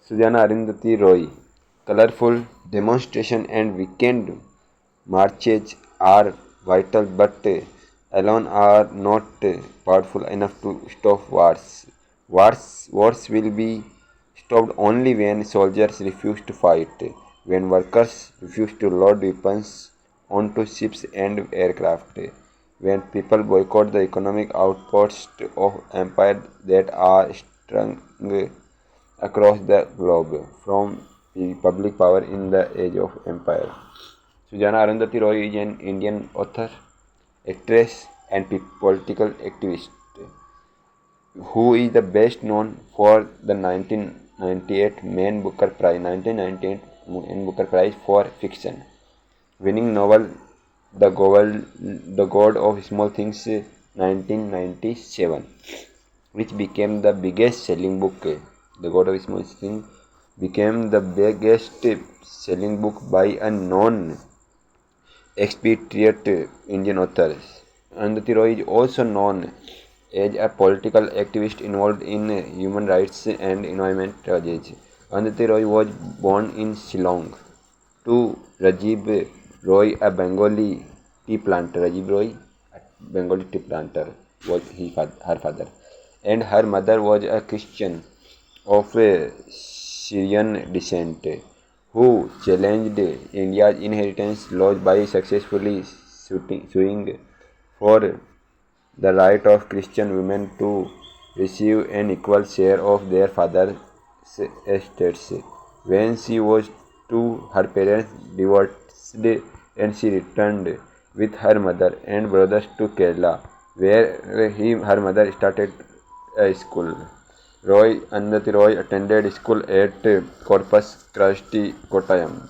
Sujana Arundhati Roy. Colorful demonstration and weekend marches are vital but alone are not powerful enough to stop wars. Wars will be stopped only when soldiers refuse to fight, when workers refuse to load weapons onto ships and aircraft, when people boycott the economic outposts of empires that are strung across the globe from the public power in the age of empire. Sujana Arundhati Roy is an Indian author, actress, and political activist who is the best known for the 1998 Man Booker Prize for Fiction, winning novel The God of Small Things 1997, which became the biggest selling book. The God of Small Things became the biggest selling book by a non expatriate Indian author. Arundhati Roy is also known as a political activist involved in human rights and environment tragedies. Arundhati Roy was born in Shillong to Rajiv Roy, a Bengali tea planter. Rajiv Roy, a Bengali tea planter, was her father, and her mother was a Christian of Syrian descent who challenged India's inheritance laws by successfully suing for the right of Christian women to receive an equal share of their father's estates. When she was two, her parents divorced and she returned with her mother and brothers to Kerala, where her mother started a school. Arundhati Roy attended school at Corpus Christi, Kottayam,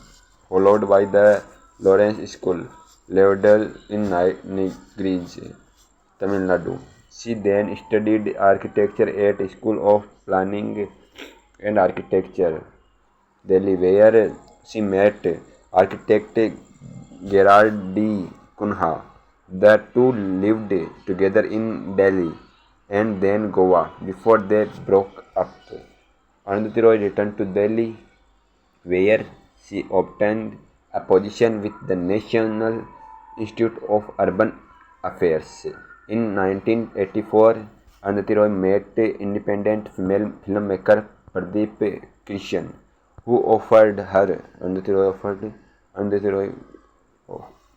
followed by the Lawrence School, Lauderdale in Nigris, Tamil Nadu. She then studied architecture at School of Planning and Architecture, Delhi, where she met architect Gerard D. Cunha. The two lived together in Delhi and then Goa before they broke up. Arundhati Roy returned to Delhi, where she obtained a position with the National Institute of Urban Affairs. In 1984, Arundhati Roy met independent female filmmaker Pradeep Krishan, who offered her Arundhati Roy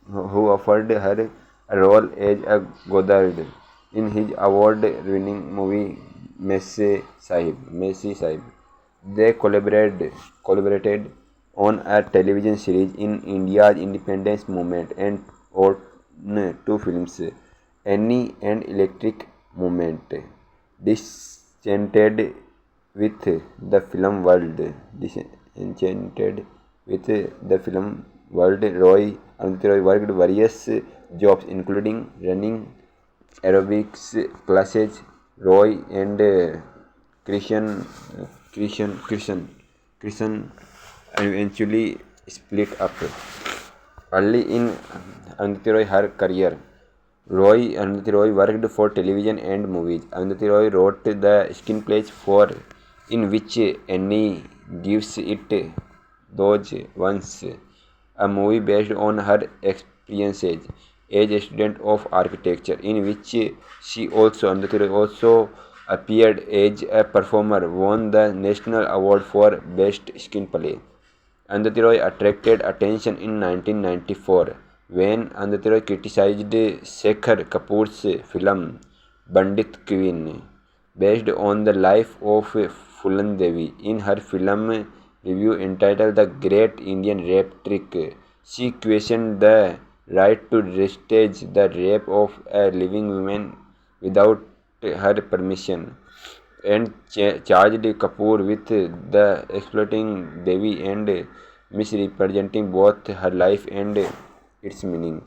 who offered her a role as a Godard in his award-winning movie Messi Sahib. They collaborated on a television series in India's independence movement and on two films, Annie and Electric Movement. Disenchanted with the film world, disenchanted with the film world, Arundhati Roy worked various jobs including running aerobics classes. Roy and Christian eventually split up. Early in her career, Arundhati Roy worked for television and movies. Arundhati Roy wrote the screenplays for In Which Annie Gives It Those Ones, a movie based on her experiences as a student of architecture, in which Arundhati Roy also appeared as a performer, won the National Award for Best Screenplay. Arundhati Roy attracted attention in 1994 when Arundhati Roy criticized Shekhar Kapoor's film Bandit Queen, based on the life of Phulan Devi. In her film review entitled The Great Indian Rape Trick, she questioned the right to restage the rape of a living woman without her permission, and charged Kapoor with the exploiting Devi and misrepresenting both her life and its meaning.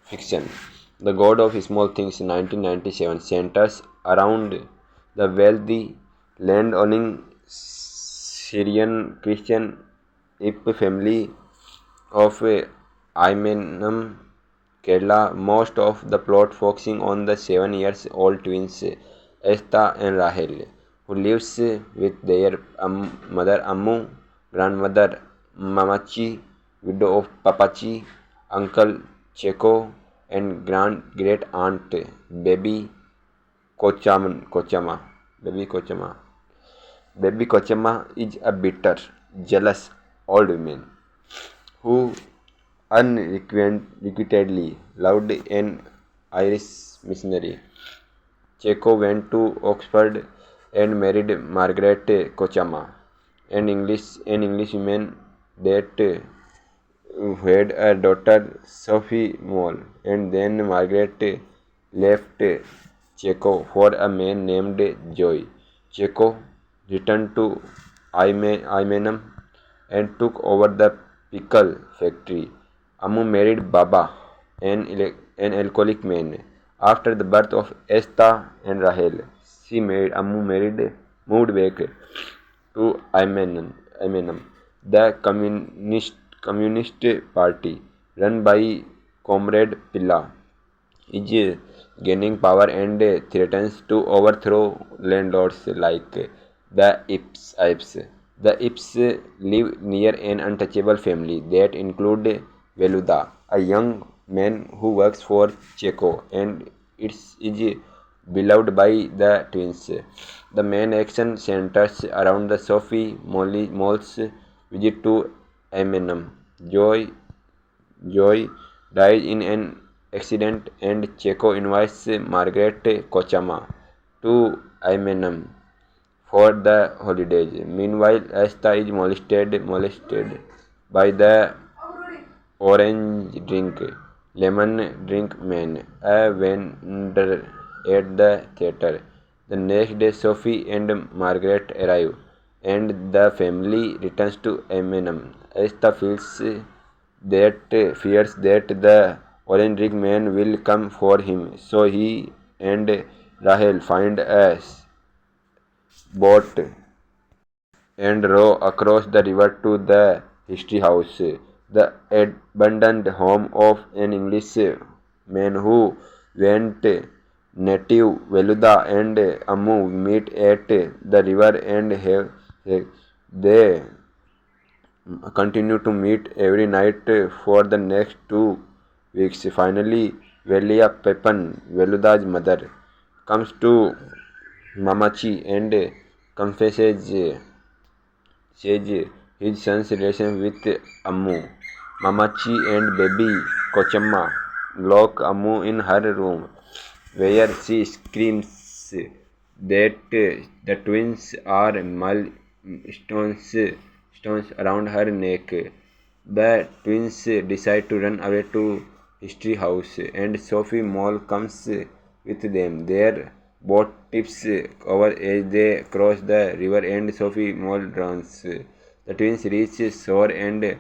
Fiction. The God of Small Things 1997 centers around the wealthy, land-owning Syrian Christian Ip family of Imenam, Kerala. Most of the plot focusing on the 7 years old twins Esther and Rahel, who lives with their mother Ammu, grandmother Mamachi, widow of Papachi, uncle Checo, and great aunt Baby Kochama. Baby Kochama. Baby Kochama is a bitter, jealous old woman who unrequitedly loved an Irish missionary. Checo went to Oxford and married Margaret Kochama, an English woman that had a daughter Sophie Moll, and then Margaret left Checo for a man named Joy. Checo returned to Imenam and took over the pickle factory. Amu married Baba, an alcoholic man. After the birth of Esther and Rahel, moved back to Imenam, the communist party run by Comrade Pilla is gaining power and threatens to overthrow landlords like the Ipes. The Ipes live near an untouchable family that include Veluda, a young man who works for Checo and is beloved by the twins. The main action centers around the Sophie Moll's visit to Eminem. Joy dies in an accident and Checo invites Margaret Kochama to Imenam for the holidays. Meanwhile, Asta is molested by the orange drink, lemon drink man, a vendor at the theater. The next day, Sophie and Margaret arrive, and the family returns to Eminem. Asta fears that the orange drink man will come for him, so he and Rahel find a boat and row across the river to the history house, the abandoned home of an English man who went native. Veluda and Amu meet at the river and they continue to meet every night for the next 2 weeks. Finally, Velia Pepin, Veluda's mother, comes to Mamachi and confesses says his son's relation with Ammu. Mamachi and baby Kochama lock Ammu in her room, where she screams that the twins are stones around her neck. The twins decide to run away to History House, and Sophie Moll comes with them. Their boat tips over as they cross the river, and Sophie Moll drowns. The twins reach shore and,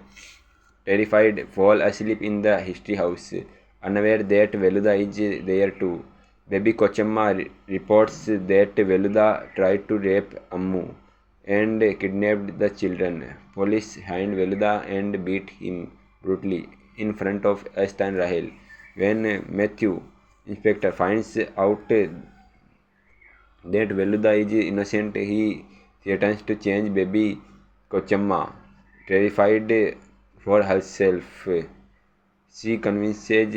terrified, fall asleep in the History House, unaware that Veluda is there too. Baby Kochama reports that Veluda tried to rape Ammu and kidnapped the children. Police find Veluda and beat him brutally in front of Asta and Rahel. When Matthew, inspector, finds out that Veluda is innocent, he threatens to change baby Kochama. Terrified for herself, she convinces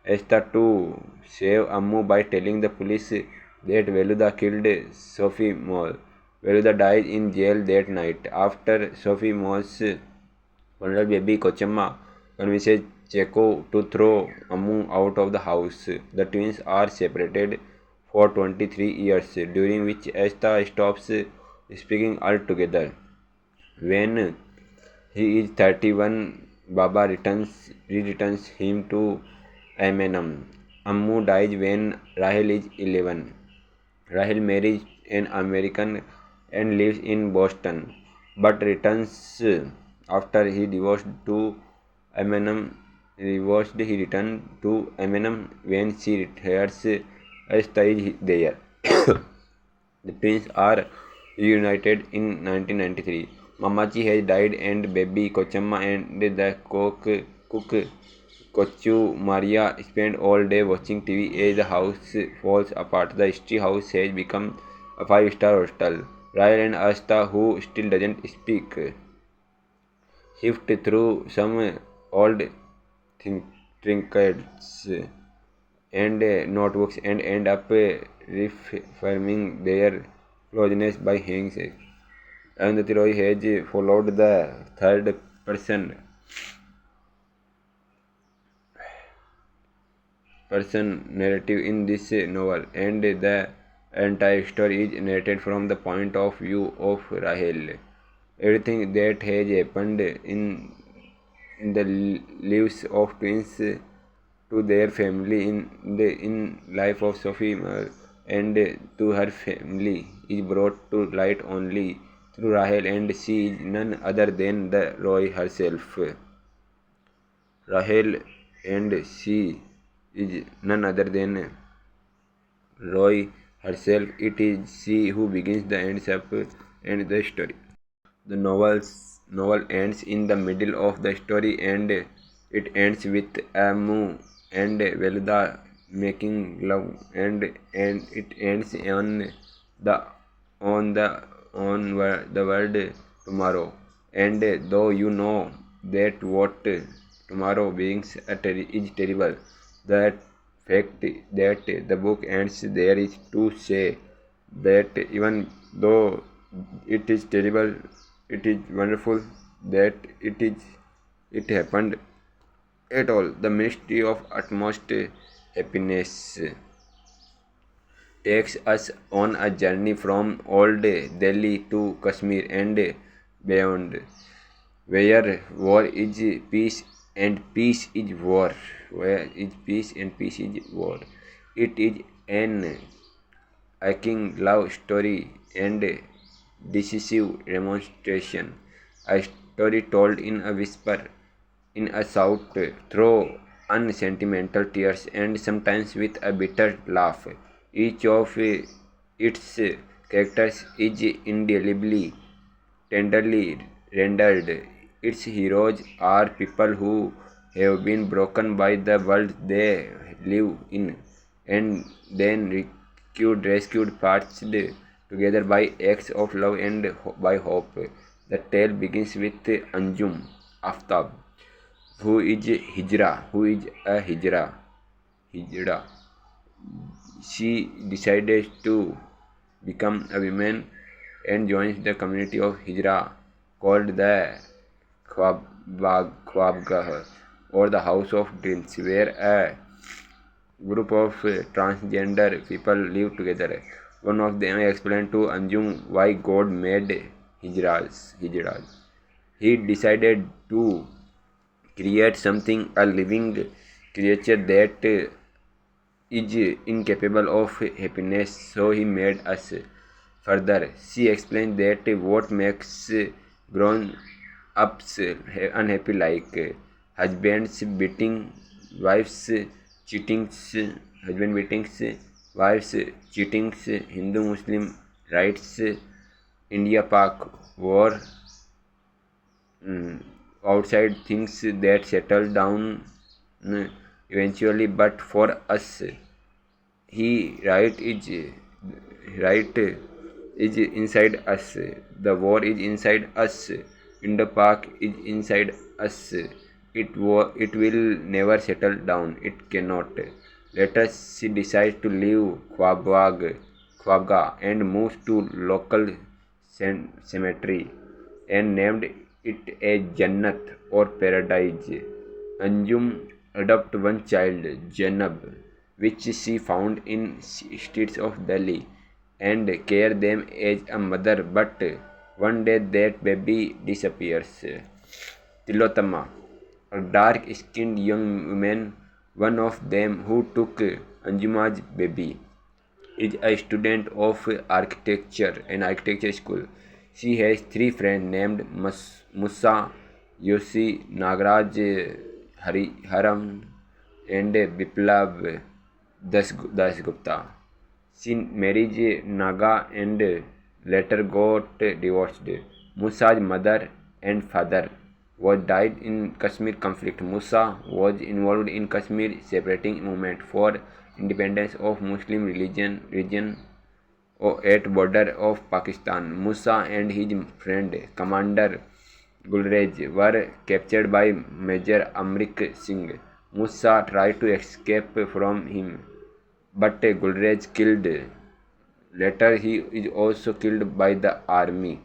Esther to save Ammu by telling the police that Veluda killed Sophie Moll. Veluda dies in jail that night. After Sophie Moll's funeral, baby Kochama convinces Checo to throw Ammu out of the house. The twins are separated for 23 years, during which Esther stops speaking altogether. When he is 31, Baba returns him to Eminem. Ammu dies when Rahel is 11. Rahel marries an American and lives in Boston, but returns after he divorced to Eminem. He returned to Eminem when she retires. Esther is there. The twins are reunited in 1993. Mamachi has died and baby Kochama and the cook Kochu Maria spend all day watching TV as the house falls apart. The history house has become a five-star hostel. Rahel and Asta, who still doesn't speak, sift through some old trinkets and notebooks and end up reaffirming their closeness by handshake. And Roy has followed the third person narrative in this novel, and the entire story is narrated from the point of view of Rahel. Everything that has happened in the lives of twins, to their family, in life of Sophie, and to her family, is brought to light only through Rahel, and she is none other than the Roy herself. Rahel, and she is none other than Roy herself. It is she who begins the ends up and the story. The novel ends in the middle of the story, and it ends with Amu and Velda making love, and it ends the the word tomorrow. And though you know that what tomorrow brings is terrible, that fact that the book ends there is to say that even though it is terrible, it is wonderful that it happened at all. The mystery of utmost happiness takes us on a journey from old Delhi to Kashmir and beyond, where war is peace and peace is war. Where is peace and peace is war. It is an aching love story and decisive demonstration, a story told in a whisper, in a shout, through unsentimental tears, and sometimes with a bitter laugh. Each of its characters is indelibly, tenderly rendered. Its heroes are people who have been broken by the world they live in, and then rescued, patched together by acts of love and by hope. The tale begins with Anjum Aftab, who is a hijra. She decided to become a woman and joins the community of hijra called the Khwabgah, or the House of Dreams, where a group of transgender people live together. One of them explained to Anjum why God made hijras. He decided to create something, a living creature that is incapable of happiness, so he made us. Further, she explained that what makes grown ups unhappy, like husbands beating wives, cheatings, husband beatings, wives cheatings, Hindu Muslim rights, India Pak war, outside things that settle down eventually, but for us, he right is inside us. The war is inside us. Indo Pak is inside us. It will never settle down. It cannot. Let us she decides to leave Khwabga and moves to local cemetery and named it a Jannat, or paradise. Anjum adopt one child, Janab, which she found in streets of Delhi, and care them as a mother, but one day that baby disappears. Tilotama, a dark-skinned young woman, one of them who took Anjuma's baby, is a student of an architecture school. She has three friends named Musa, Yoshi, Nagaraj, Haram, and Biplav Dasgupta. She married Naga and later got divorced. Musa's mother and father was died in Kashmir conflict. Musa was involved in Kashmir separating movement for independence of Muslim region at border of Pakistan. Musa and his friend Commander Gulrez were captured by Major Amrik Singh. Musa tried to escape from him, but Gulrez killed. Later, he is also killed by the army.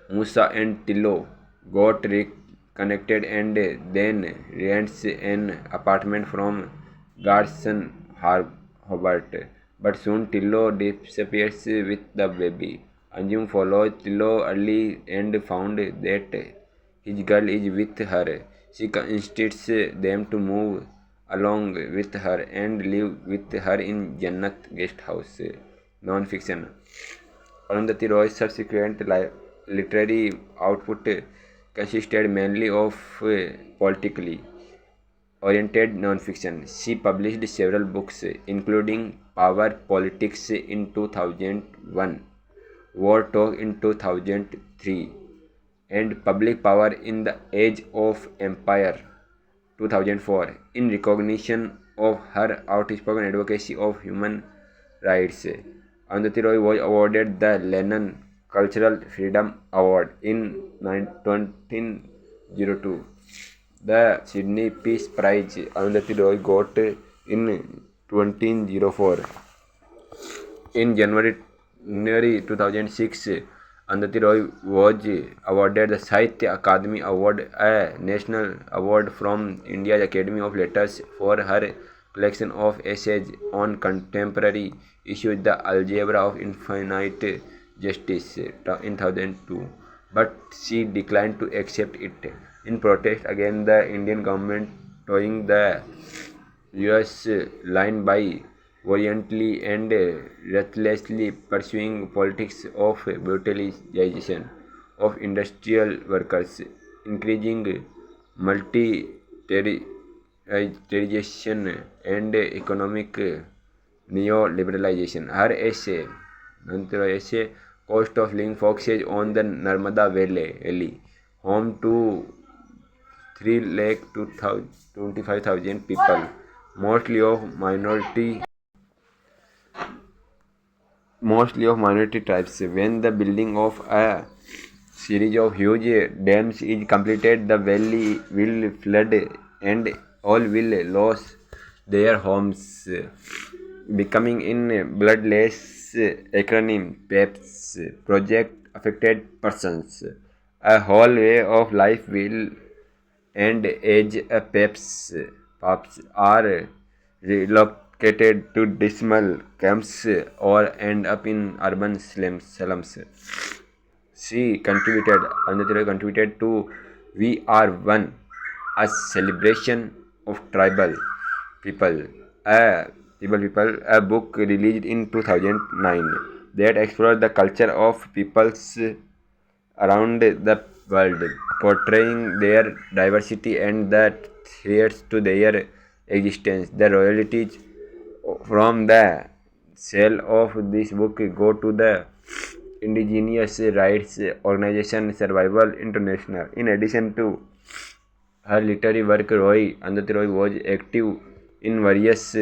Musa and Tillo got reconnected and then rents an apartment from Garson Hobart. But soon Tillo disappears with the baby. Anjum follows Tillo early and found that his girl is with her. She instructs them to move along with her and live with her in Jannat guest house. Non-fiction. Arundhati Roy's subsequent literary output consisted mainly of politically oriented nonfiction. She published several books, including Power Politics in 2001, War Talk in 2003, and Public Power in the Age of Empire 2004. In recognition of her outspoken advocacy of human rights, Arundhati Roy was awarded the Lenin Cultural Freedom Award in 1902. The Sydney Peace Prize Arundhati Roy got in 2004. In January 2006, Arundhati Roy was awarded the Sahitya Akademi Award, a national award from India's Academy of Letters, for her collection of essays on contemporary issues, The Algebra of Infinite Justice, in 2002, but she declined to accept it in protest against the Indian government toeing the US line by valiantly and ruthlessly pursuing politics of brutalization of industrial workers, increasing multi-terrorization and economic neoliberalization. Her essay, Cost of Living, focuses on the Narmada Valley, home to 3,25,000 people, mostly of minority tribes. When the building of a series of huge dams is completed, the valley will flood and all will lose their homes, becoming in bloodless acronym PAPS, Project Affected Persons. A whole way of life will end as PAPS are relocated to dismal camps or end up in urban slums. Arundhati Roy contributed to We Are One, a celebration of people, a a book released in 2009 that explores the culture of peoples around the world, portraying their diversity and the threats to their existence. The royalties from the sale of this book go to the indigenous rights organization Survival International. In addition to her literary work, Arundhati Roy was active in various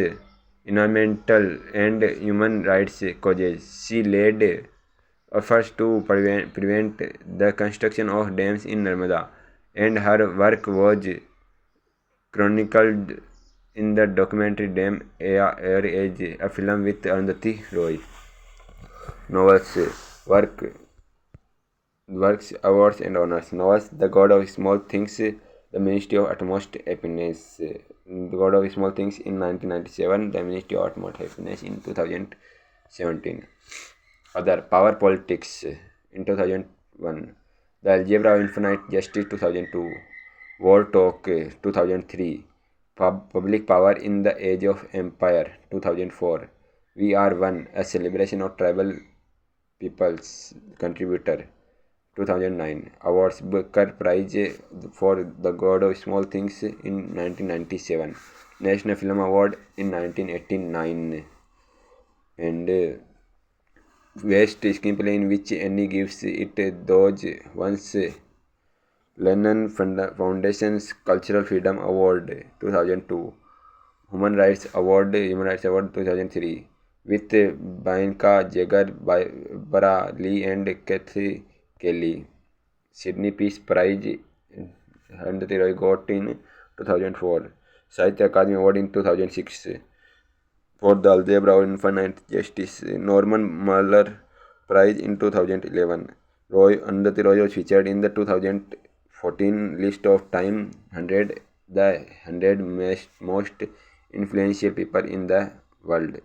environmental and human rights causes. She led efforts to prevent the construction of dams in Narmada, and her work was chronicled in the documentary Dam Air as a film with Arundhati Roy. Novels, works, awards and honors. Novels: The God of Small Things, The Ministry of Utmost Happiness. The God of Small Things in 1997, The Ministry of Utmost Happiness in 2017. Other: Power Politics in 2001, The Algebra of Infinite Justice 2002, War Talk 2003, Public Power in the Age of Empire 2004, We Are One, A Celebration of Tribal Peoples, Contributor 2009. Awards: Booker Prize for The God of Small Things in 1997, National Film Award in 1989, and Best Screenplay in which Annie gives it those once. Lennon Foundation's Cultural Freedom Award 2002, Human Rights Award 2003, with Bianca Jagger, Barbara Lee, and Kathy Kelly. Sydney Peace Prize Arundhati Roy got in 2004. Sahitya Akademi Award in 2006 for the Algebra of Infinite Justice. Norman Mailer Prize in 2011. Arundhati Roy was featured in the 2014 list of Time 100, the 100 most influential people in the world.